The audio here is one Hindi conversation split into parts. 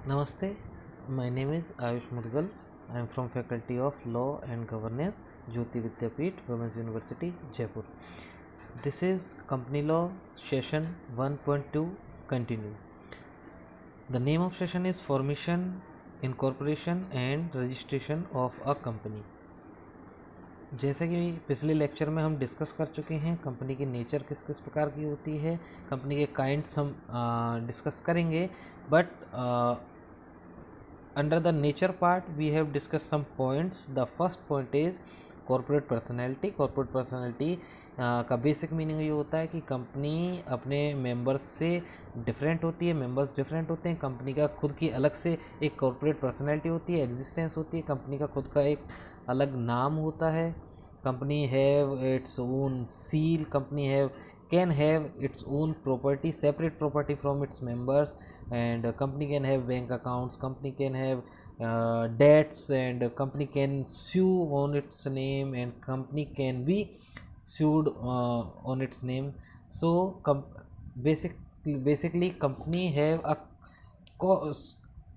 Namaste, my name is Ayush Mudgal. I am from Faculty of Law and Governance, Jyoti Vidyapeeth, Women's University, Jaipur. This is Company Law Session 1.2 Continue. The name of session is Formation, Incorporation and Registration of a Company. जैसे कि पिछले लेक्चर में हम डिस्कस कर चुके हैं कंपनी की नेचर किस किस प्रकार की होती है, कंपनी के काइंड्स हम डिस्कस करेंगे, but under the nature part we have discussed some points. The first point is corporate personality. corporate personality का बेसिक मीनिंग ये होता है कि कंपनी अपने मेंबर्स से डिफरेंट होती है, मेंबर्स डिफरेंट होते हैं, कंपनी का खुद की अलग से एक कॉर्पोरेट पर्सनैलिटी होती है, एग्जिस्टेंस होती है, कंपनी का खुद का एक अलग नाम होता है, company have its own seal, company have can have its own property, separate property from its members, and company can have bank accounts, company can have debts, and company can sue on its name, and company can be sued on its name. So basically company have a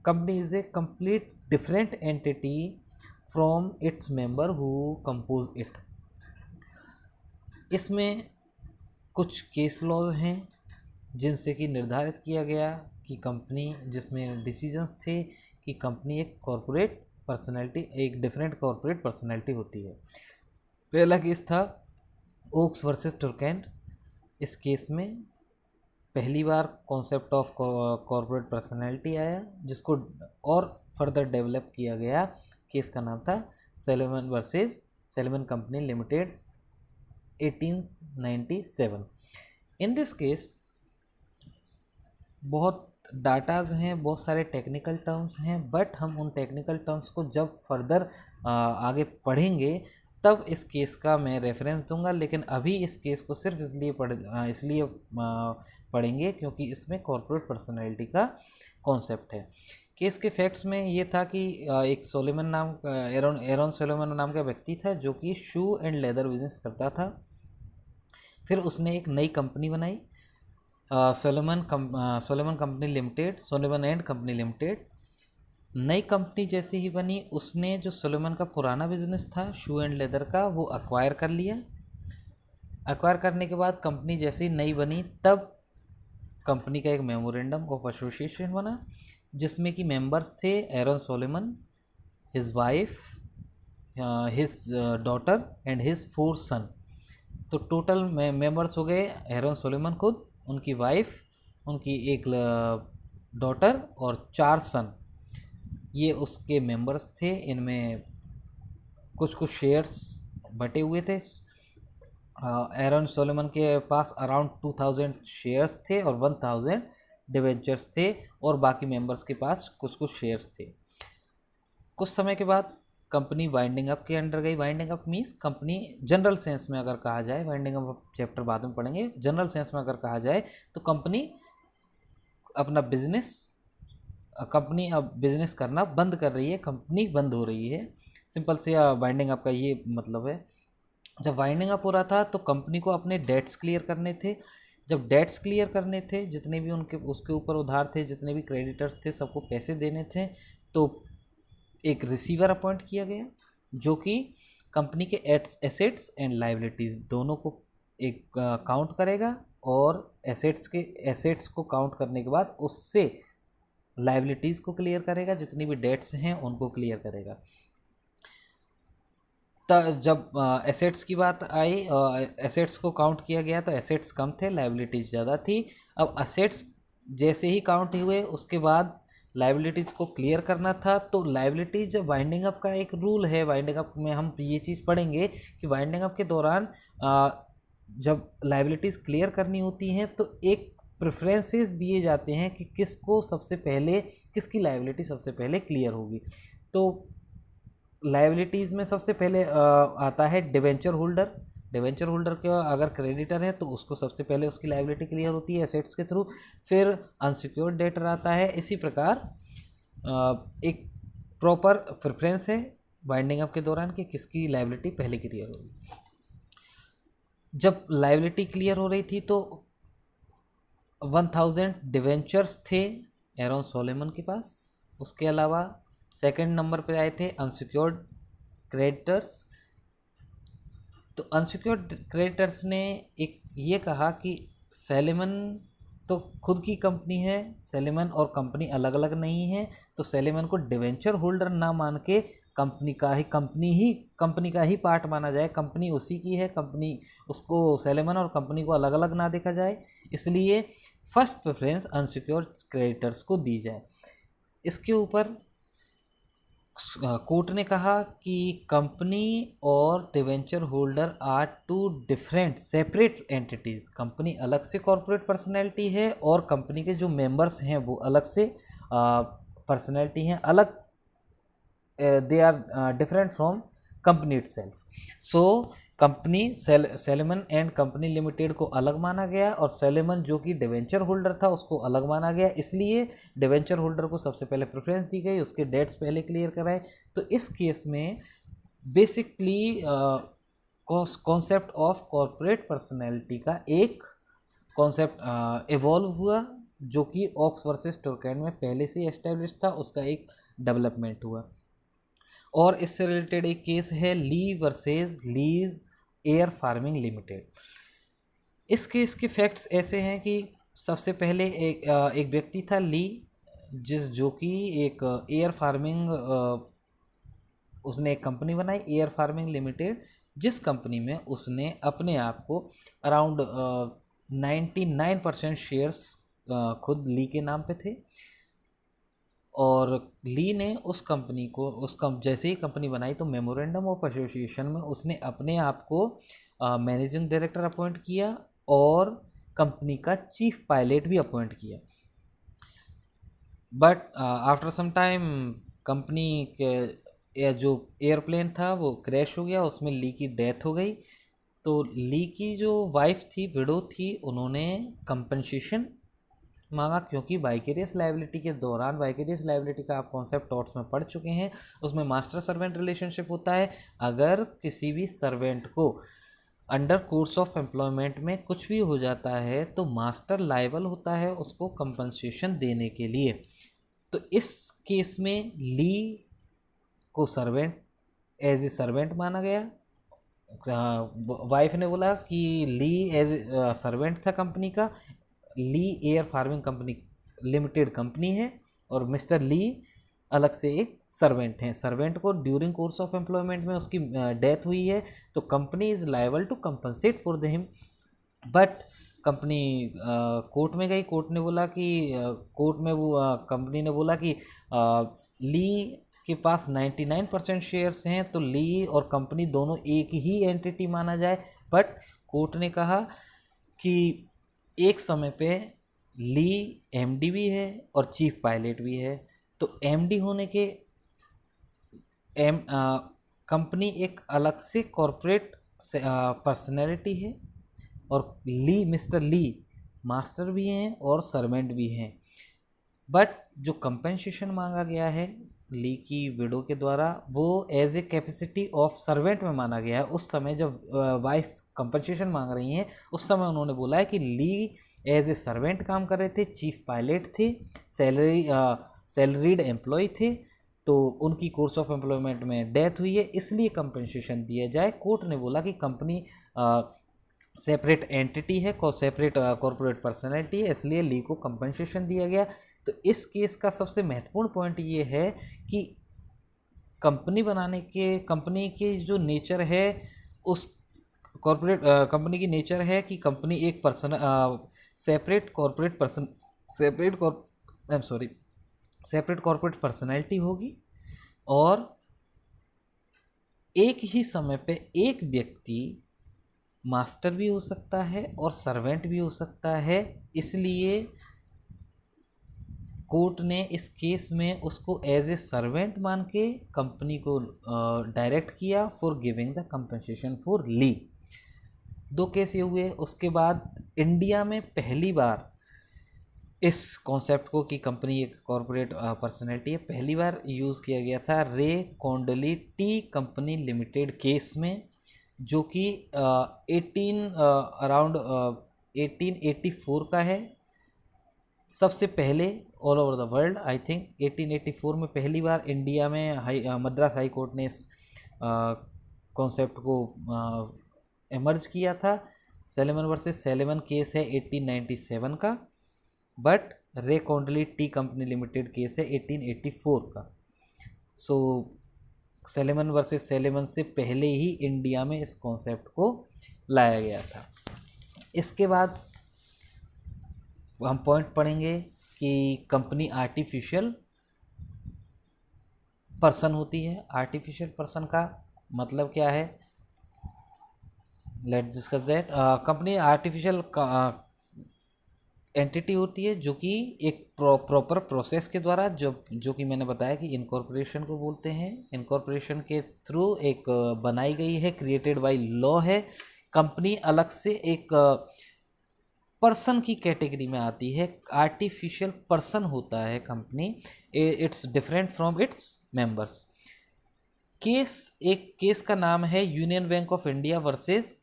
company is a complete different entity from its member who compose it. इसमें कुछ केस लॉज हैं जिनसे कि निर्धारित किया गया कि कंपनी, जिसमें डिसीजंस थे कि कंपनी एक कॉरपोरेट पर्सनैलिटी, एक डिफरेंट कॉरपोरेट पर्सनैलिटी होती है। पहला केस था ओक्स वर्सेस टुर्कैंड। इस केस में पहली बार कॉन्सेप्ट ऑफ कॉरपोरेट पर्सनैलिटी आया, जिसको और फर्दर डेवलप किया गया। केस का नाम था Salomon versus Salomon company limited 1897। In this case बहुत डाटाज हैं, बहुत सारे टेक्निकल टर्म्स हैं, बट हम उन टेक्निकल टर्म्स को जब फर्दर आगे पढ़ेंगे तब इस केस का मैं रेफरेंस दूंगा, लेकिन अभी इस केस को सिर्फ इसलिए पढ़ेंगे क्योंकि इसमें कॉर्पोरेट पर्सनैलिटी का कॉन्सेप्ट है। केस के फैक्ट्स में ये था कि एक सोलेमन नाम एरॉन सोलेमन नाम का व्यक्ति था जो कि शू एंड लेदर बिजनेस करता था। फिर उसने एक नई कंपनी बनाई, Salomon company limited, Salomon and company limited. नई कंपनी जैसे ही बनी, उसने जो सोलेमन का पुराना बिजनेस था शू एंड लेदर का, वो अक्वायर कर लिया। अक्वायर करने के बाद कंपनी जैसे ही नई बनी, तब कंपनी का एक मेमोरेंडम ऑफ एसोसिएशन बना, जिसमें कि मेंबर्स थे Aron Salomon, his wife, his daughter and his 4 son. तो टोटल मेंबर्स हो गए एरॉन सोलेमन खुद, उनकी वाइफ, उनकी एक डॉटर और 4 सन। ये उसके मेंबर्स थे। इनमें कुछ कुछ शेयर्स बटे हुए थे। एरॉन सोलेमन के पास अराउंड 2000 शेयर्स थे और 1000 डिवेंचर्स थे, और बाकी मेंबर्स के पास कुछ कुछ शेयर्स थे। कुछ समय के बाद कंपनी वाइंडिंग अप के अंडर गई। Winding up means company, general sense में अगर कहा जाए, वाइंडिंग अप चैप्टर बाद में पढ़ेंगे, जनरल सेंस में अगर कहा जाए तो कंपनी अपना बिजनेस, कंपनी अब बिजनेस करना बंद कर रही है, कंपनी बंद हो रही है। सिंपल से वाइंडिंग अप का ये मतलब है। जब वाइंडिंग अप हो रहा था तो कंपनी को अपने डेट्स क्लियर करने थे। जब डेट्स क्लियर करने थे, जितने भी उनके उसके ऊपर उधार थे, जितने भी क्रेडिटर्स थे, सबको पैसे देने थे, तो एक रिसीवर अपॉइंट किया गया जो कि कंपनी के एसेट्स एंड लाइबिलिटीज़ दोनों को एक काउंट करेगा, और एसेट्स को काउंट करने के बाद उससे लाइबिलिटीज़ को क्लियर करेगा, जितनी भी डेट्स हैं उनको क्लियर करेगा। जब एसेट्स की बात आई, एसेट्स को काउंट किया गया तो एसेट्स कम थे, लाइबिलिटीज़ ज़्यादा थी। अब एसेट्स जैसे ही काउंट हुए, उसके बाद लाइबिलिटीज़ को क्लियर करना था। तो लाइबिलिटीज़, जब वाइंडिंग अप का एक रूल है, वाइंडिंग अप में हम ये चीज़ पढ़ेंगे कि वाइंडिंग अप के दौरान जब लाइबिलिटीज़ क्लियर करनी होती हैं तो एक प्रेफरेंसेस दिए जाते हैं कि किसको सबसे पहले, किसकी लाइबिलिटी सबसे पहले क्लियर होगी। तो लाइबिलिटीज़ में सबसे पहले आता है डिवेंचर होल्डर। डिवेंचर होल्डर का अगर क्रेडिटर है तो उसको सबसे पहले उसकी लाइबिलिटी क्लियर होती है एसेट्स के थ्रू, फिर अनसिक्योर्ड डेटर आता है। इसी प्रकार एक प्रॉपर प्रेफरेंस है वाइंडिंग अप के दौरान कि किसकी लाइबिलिटी पहले क्लियर होगी। जब लाइबिलिटी क्लियर हो रही थी तो 1000 डिवेंचर्स थे एरॉन सोलेमन के पास, उसके अलावा सेकंड नंबर पे आए थे अनसिक्योर्ड क्रेडिटर्स। तो अनसिक्योर्ड क्रेडिटर्स ने एक ये कहा कि सेलेमन तो खुद की कंपनी है, सेलेमन और कंपनी अलग अलग नहीं है, तो सेलेमन को डिवेंचर होल्डर ना मान के कंपनी का ही पार्ट माना जाए, कंपनी उसी की है, कंपनी उसको सेलेमन और कंपनी को अलग अलग ना देखा जाए, इसलिए फर्स्ट प्रेफरेंस अनसिक्योर्ड क्रेडिटर्स को दी जाए। इसके ऊपर कोर्ट ने कहा कि कंपनी और debenture holder are two different separate entities. Company अलग से कॉरपोरेट पर्सनैलिटी है और कंपनी के जो मेंबर्स हैं वो अलग से पर्सनैलिटी हैं, अलग, they are different from company itself. So company Salomon and company limited को अलग माना गया और सेलेमन जो कि डिवेंचर होल्डर था उसको अलग माना गया, इसलिए डिवेंचर होल्डर को सबसे पहले प्रेफरेंस दी गई, उसके डेट्स पहले क्लियर कराए। तो इस केस में basically concept of corporate personality का एक कॉन्सेप्ट इवॉल्व हुआ, जो कि ऑक्स वर्सेस टुर्कैंड में पहले से एस्टेब्लिश था, उसका एक डेवलपमेंट हुआ। और इससे रिलेटेड एक केस है Lee versus Lee's Air Farming Limited. इस केस के फैक्ट्स ऐसे हैं कि सबसे पहले एक व्यक्ति था ली, जो कि एक एयर फार्मिंग, उसने एक कंपनी बनाई एयर फार्मिंग लिमिटेड, जिस कंपनी में उसने अपने आप को अराउंड 99% शेयर्स खुद ली के नाम पे थे। और ली ने उस कंपनी को जैसे ही कंपनी बनाई तो मेमोरेंडम ऑफ एसोसिएशन में उसने अपने आप को मैनेजिंग डायरेक्टर अपॉइंट किया और कंपनी का चीफ पायलट भी अपॉइंट किया। But after some time company के जो एयरप्लेन था वो क्रैश हो गया, उसमें ली की डेथ हो गई। तो ली की जो वाइफ थी, विडो थी, उन्होंने कंपनसेशन मांगा, क्योंकि वाइकेरियस लायबिलिटी के दौरान, वाइकेरियस लायबिलिटी का आप कॉन्सेप्ट टॉट्स में पढ़ चुके हैं, उसमें मास्टर सर्वेंट रिलेशनशिप होता है। अगर किसी भी सर्वेंट को अंडर कोर्स ऑफ एम्प्लॉयमेंट में कुछ भी हो जाता है तो मास्टर लायबल होता है उसको कंपनसेशन देने के लिए। तो इस केस में ली को सर्वेंट, एज ए सर्वेंट माना गया। वाइफ ने बोला कि ली एज सर्वेंट था कंपनी का, Lee Air Farming Company Limited company है और मिस्टर ली अलग से एक सर्वेंट हैं। सर्वेंट को ड्यूरिंग कोर्स ऑफ एम्प्लॉयमेंट में उसकी डेथ हुई है तो company is liable to compensate for him. But company court में गई, कोर्ट ने बोला कि कोर्ट में वो कंपनी ने बोला कि ली के पास 99% शेयर्स हैं तो ली और कंपनी दोनों एक ही एंटिटी माना जाए। बट कोर्ट ने कहा कि एक समय पे ली एमडी भी है और चीफ पायलट भी है, तो एमडी होने के कंपनी एक अलग से कॉरपोरेट पर्सनैलिटी है और ली, मिस्टर ली मास्टर भी हैं और सर्वेंट भी हैं। बट जो कंपेंसेशन मांगा गया है ली की विडो के द्वारा वो as a capacity of servant में माना गया है। उस समय जब वाइफ कंपेंसेशन मांग रही हैं उस समय उन्होंने बोला है कि ली एज ए सर्वेंट काम कर रहे थे, चीफ पायलट थे, सैलरीड एम्प्लॉय थे, तो उनकी कोर्स ऑफ एम्प्लॉयमेंट में डेथ हुई है इसलिए कंपेंसेशन दिया जाए। कोर्ट ने बोला कि कंपनी सेपरेट एंटिटी है, सेपरेट कॉरपोरेट पर्सनैलिटी है, इसलिए ली को कंपेंसेशन दिया गया। तो इस केस का सबसे महत्वपूर्ण पॉइंट ये है कि कंपनी के जो नेचर है, उस कॉरपोरेट कंपनी की नेचर है कि कंपनी एक सेपरेट कॉरपोरेट पर्सनैलिटी होगी और एक ही समय पे एक व्यक्ति मास्टर भी हो सकता है और सर्वेंट भी हो सकता है। इसलिए कोर्ट ने इस केस में उसको एज ए सर्वेंट मान के कंपनी को डायरेक्ट किया for giving the compensation for Lee. 2 case ये हुए। उसके बाद इंडिया में पहली बार इस कॉन्सेप्ट को कि कंपनी एक कॉरपोरेट पर्सनैलिटी है पहली बार यूज़ किया गया था रे Kondli T company limited case में, जो कि 1884 का है। सबसे पहले all over the world I think 1884 में पहली बार इंडिया में मद्रास हाई कोर्ट ने इस कॉन्सेप्ट को एमर्ज किया था। सेलेमन वर्सेस सेलेमन केस है 1897 का, बट रे कॉन्डली टी कंपनी लिमिटेड केस है 1884 का। सो सेलेमन वर्सेस सेलेमन से पहले ही इंडिया में इस कॉन्सेप्ट को लाया गया था। इसके बाद हम पॉइंट पढ़ेंगे कि कंपनी आर्टिफिशियल पर्सन होती है। आर्टिफिशियल पर्सन का मतलब क्या है, let's discuss that. Company artificial entity होती है जो कि एक प्रॉपर प्रोसेस के द्वारा जो कि मैंने बताया कि इनकॉर्पोरेशन को बोलते हैं, इनकॉर्पोरेशन के थ्रू एक बनाई गई है, क्रिएटेड बाय लॉ है। कंपनी अलग से एक पर्सन की कैटेगरी में आती है, आर्टिफिशियल पर्सन होता है company, it's different from its members. एक केस का नाम है union bank of India versus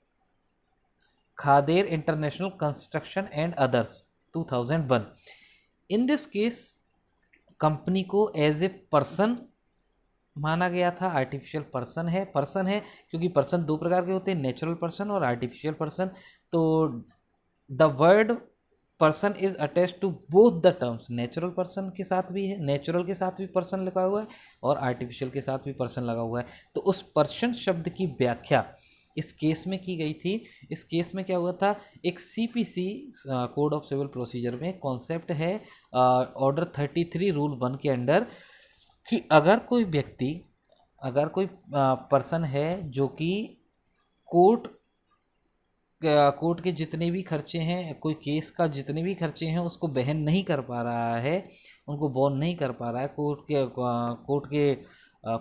Khader international construction and others 2001। In this case company को एज ए पर्सन माना गया था। आर्टिफिशियल पर्सन है क्योंकि पर्सन दो प्रकार के होते हैं, नेचुरल पर्सन और आर्टिफिशियल पर्सन। तो the word person is attached to both the terms. Natural person के साथ भी है, नेचुरल के साथ भी पर्सन लगा हुआ है और आर्टिफिशियल के साथ भी पर्सन लगा हुआ है। तो उस पर्सन शब्द की व्याख्या इस केस में की गई थी। इस केस में क्या हुआ था, एक CPC code of civil procedure में कॉन्सेप्ट है ऑर्डर 33 रूल 1 के अंडर कि अगर कोई व्यक्ति, अगर कोई पर्सन है जो कि कोर्ट के जितने भी खर्चे हैं, कोई केस का जितने भी खर्चे हैं उसको वहन नहीं कर पा रहा है, उनको बॉन्ड नहीं कर पा रहा है,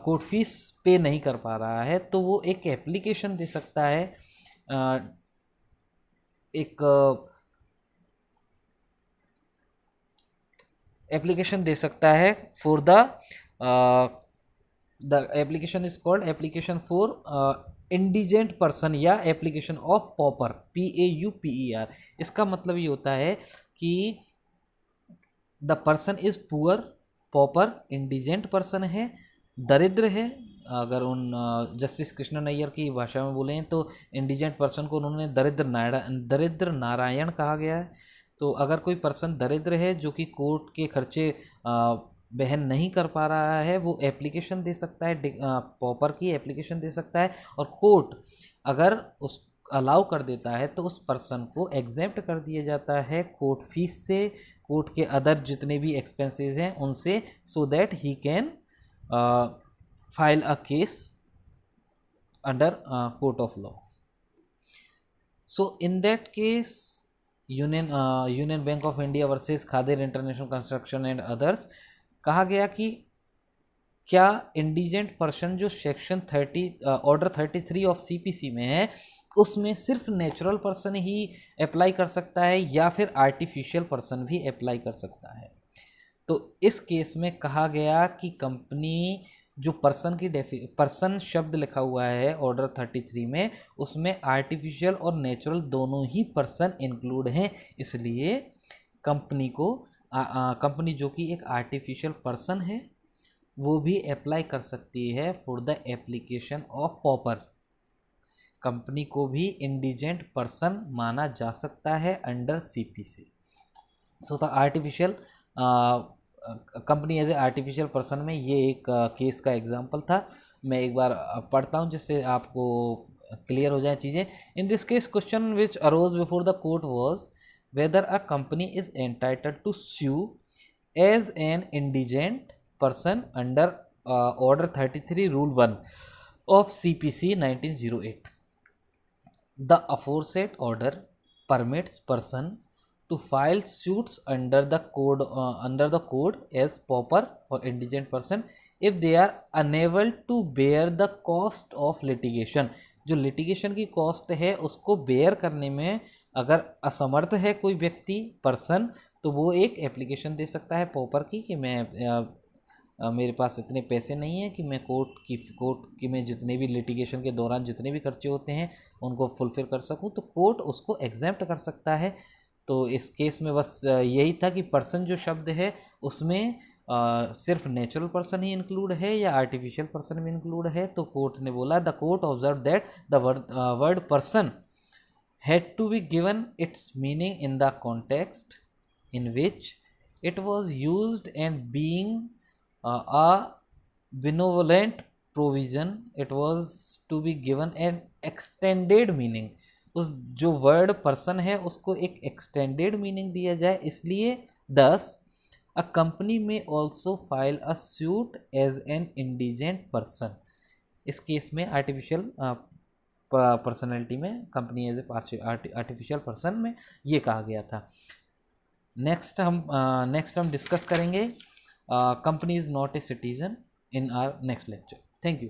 कोर्ट फीस पे नहीं कर पा रहा है, तो वो एक एप्लीकेशन दे सकता है, एक एप्लीकेशन दे सकता है for the application is called application for indigent person या एप्लीकेशन ऑफ पॉपर, PAUPER। इसका मतलब ये होता है कि the person is poor, pauper indigent person है, दरिद्र है। अगर उन जस्टिस कृष्ण नैयर की भाषा में बोलें तो इंडिजेंट पर्सन को उन्होंने दरिद्र नारायण कहा गया है। तो अगर कोई पर्सन दरिद्र है जो कि कोर्ट के खर्चे वहन नहीं कर पा रहा है, वो एप्लीकेशन दे सकता है, पॉपर की एप्लीकेशन दे सकता है, और कोर्ट अगर उस अलाउ कर देता है तो उस पर्सन को एग्जेम्प्ट कर दिया जाता है कोर्ट फीस से, कोर्ट के अदर जितने भी एक्सपेंसेस हैं उनसे, so that he can file a case under court of law. So in that case union bank of India versus Khader international construction and others, कहा गया कि क्या इंडिजेंट पर्सन जो सेक्शन 30 ऑर्डर 33 ऑफ CPC में है उसमें सिर्फ नेचुरल पर्सन ही अप्लाई कर सकता है या फिर आर्टिफिशियल पर्सन भी अप्लाई कर सकता है। तो इस केस में कहा गया कि कंपनी जो पर्सन शब्द लिखा हुआ है ऑर्डर 33 में, उसमें आर्टिफिशियल और नेचुरल दोनों ही पर्सन इंक्लूड हैं, इसलिए कंपनी को कंपनी जो कि एक आर्टिफिशियल पर्सन है वो भी अप्लाई कर सकती है for the application of pauper. Company को भी इंडिजेंट पर्सन माना जा सकता है under CPC। So the artificial company as a artificial person में ये एक केस का एग्जांपल था। मैं एक बार पढ़ता हूँ जिससे आपको क्लियर हो जाए चीज़ें। In this case question which arose before the court was whether a company is entitled to sue as an indigent person under Order 33 Rule 1 of CPC 1908. The aforesaid order permits person to file suits under the code as pauper or indigent person if they are unable to bear the cost of litigation। जो लिटिगेशन की कॉस्ट है उसको बेयर करने में अगर असमर्थ है कोई व्यक्ति पर्सन, तो वो एक एप्लीकेशन दे सकता है पॉपर की कि मैं मेरे पास इतने पैसे नहीं है कि मैं कोर्ट की में जितने भी लिटिगेशन के दौरान जितने भी खर्चे होते हैं उनको फुलफिल कर सकूं, तो कोर्ट उसको एग्जेम्प्ट कर सकता है तो इस केस में बस यही था कि पर्सन जो शब्द है उसमें सिर्फ नेचुरल पर्सन ही इंक्लूड है या आर्टिफिशियल पर्सन भी इंक्लूड है। तो कोर्ट ने बोला the court observe that the word person had to be given its meaning in the context in which it was used, and being a benevolent provision, it was to be given an extended meaning। उस जो वर्ड पर्सन है उसको एक एक्सटेंडेड मीनिंग दिया जाए, इसलिए दस अ कंपनी में also file a suit as an indigent person. इस केस में आर्टिफिशियल पर्सनैलिटी में company as a artificial person में ये कहा गया था। नेक्स्ट हम डिस्कस करेंगे company is not a citizen in our next lecture. Thank you.